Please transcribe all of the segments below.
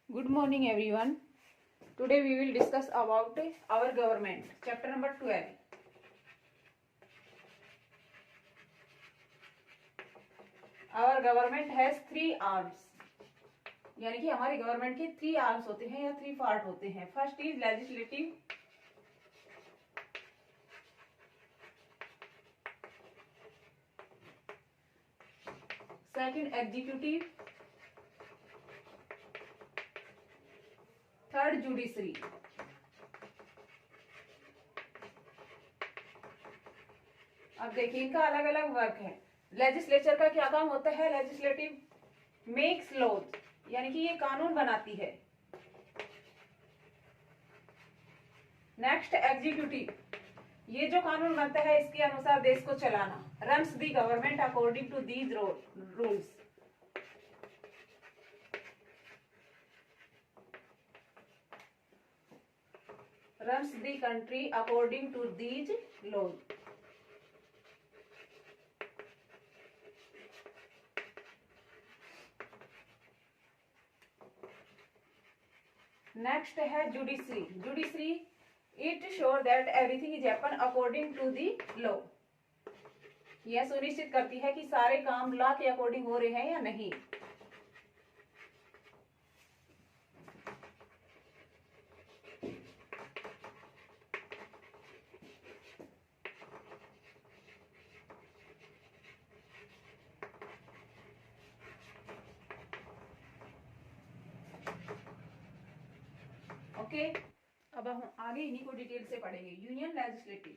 Good morning everyone. Today we will discuss about our government, chapter number 12. Our government has three arms. यानी कि हमारी government के 3 arms होते हैं या 3 पार्ट होते हैं. First is legislative, second executive, third judiciary. अब देखिए इनका अलग अलग वर्क है. लेजिस्लेचर का क्या काम होता है? लेजिस्लेटिव मेक्स लॉज, यानी कि ये कानून बनाती है. नेक्स्ट एग्जीक्यूटिव, ये जो कानून बनता है इसके अनुसार देश को चलाना. Runs the government according to these rules. runs the country according to these laws. Next है judiciary. Judiciary it sure that everything is happen according to the law. यह सुनिश्चित करती है कि सारे काम लॉ के अकॉर्डिंग हो रहे हैं या नहीं. ओके, अब हम आगे इन्हीं को डिटेल से पढ़ेंगे. Union legislative.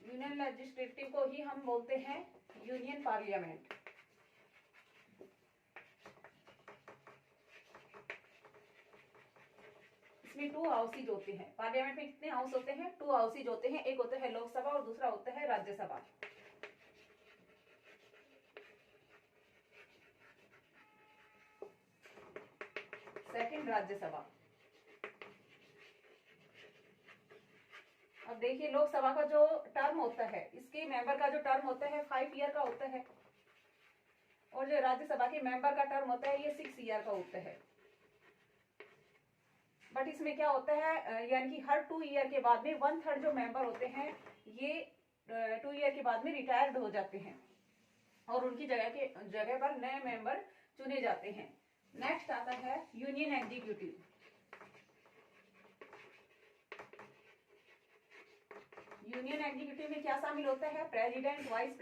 यूनियन लेजिस्लेटिव को ही हम बोलते हैं यूनियन पार्लियामेंट. इसमें 2 हाउसेज होते हैं. पार्लियामेंट में कितने हाउस होते हैं? 2 हाउसेज होते हैं. एक होता है लोकसभा और दूसरा होता है राज्यसभा. सेकंड राज्यसभा. अब देखिए लोकसभा का जो टर्म होता है, इसके मेंबर का जो टर्म होता है 5 ईयर का होता है, और जो राज्यसभा के मेंबर का टर्म होता है ये 6 ईयर का होता है. बट इसमें क्या होता है, यानी कि हर 2 ईयर के बाद में 1/3 जो मेंबर होते हैं ये 2 ईयर के बाद में रिटायर्ड हो जाते हैं और उनकी जगह पर नए मेंबर चुने जाते हैं. नेक्स्ट आता है यूनियन एग्जीक्यूटिव. यूनियन एग्जीक्यूटिव में क्या शामिल होता है? President, vice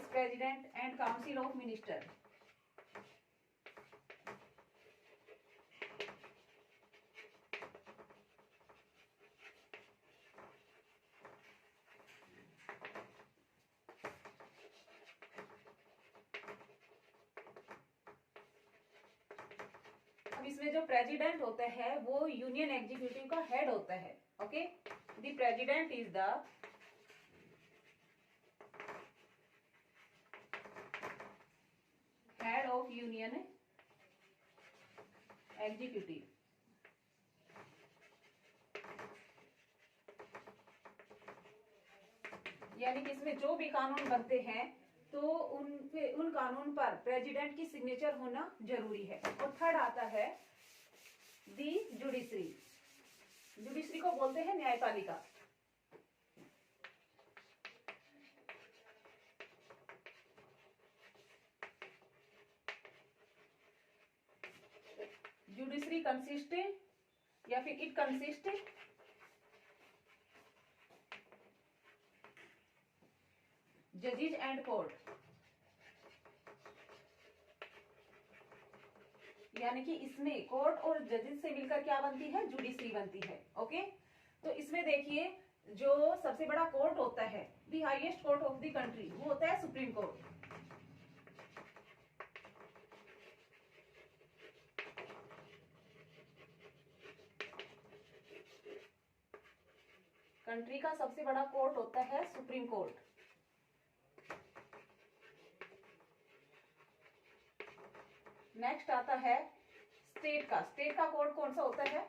president and council of minister. अब इसमें जो प्रेसिडेंट होता है वो यूनियन एग्जीक्यूटिव का हेड होता है. Okay, the president is the head of union executive. यानी कि इसमें जो भी कानून बनते हैं तो उन कानून पर प्रेसिडेंट की सिग्नेचर होना जरूरी है. और थर्ड आता है दी जुडिशरी. जुडिशरी को बोलते हैं न्यायपालिका. जुडिशरी कंसिस्ट या फिर इट कंसिस्ट जजेस एंड कोर्ट. यानी कि इसमें कोर्ट और जजेस से मिलकर क्या बनती है? जुडिशरी बनती है. ओके, तो इसमें देखिए जो सबसे बड़ा कोर्ट होता है, the highest court of the country, वो होता है सुप्रीम कोर्ट. कंट्री का सबसे बड़ा कोर्ट होता है सुप्रीम कोर्ट. नेक्स्ट आता है स्टेट का. स्टेट का कोर्ट कौन सा होता है?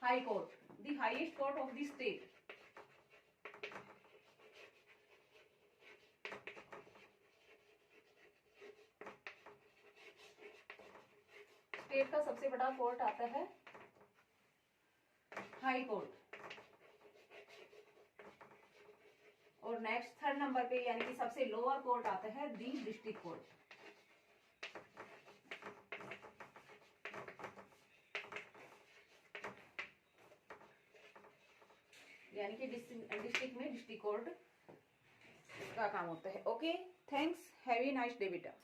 High court, the highest court of the state. State का सबसे बड़ा कोर्ट आता है हाई कोर्ट, और नेक्स्ट थर्ड नंबर पे यानी कि सबसे लोअर कोर्ट आता है दी डिस्ट्रिक्ट कोर्ट। यानी कि डिस्ट्रिक्ट में डिस्ट्रिक्ट कोर्ट का काम होता है। Okay, thanks, have a nice day बेटा।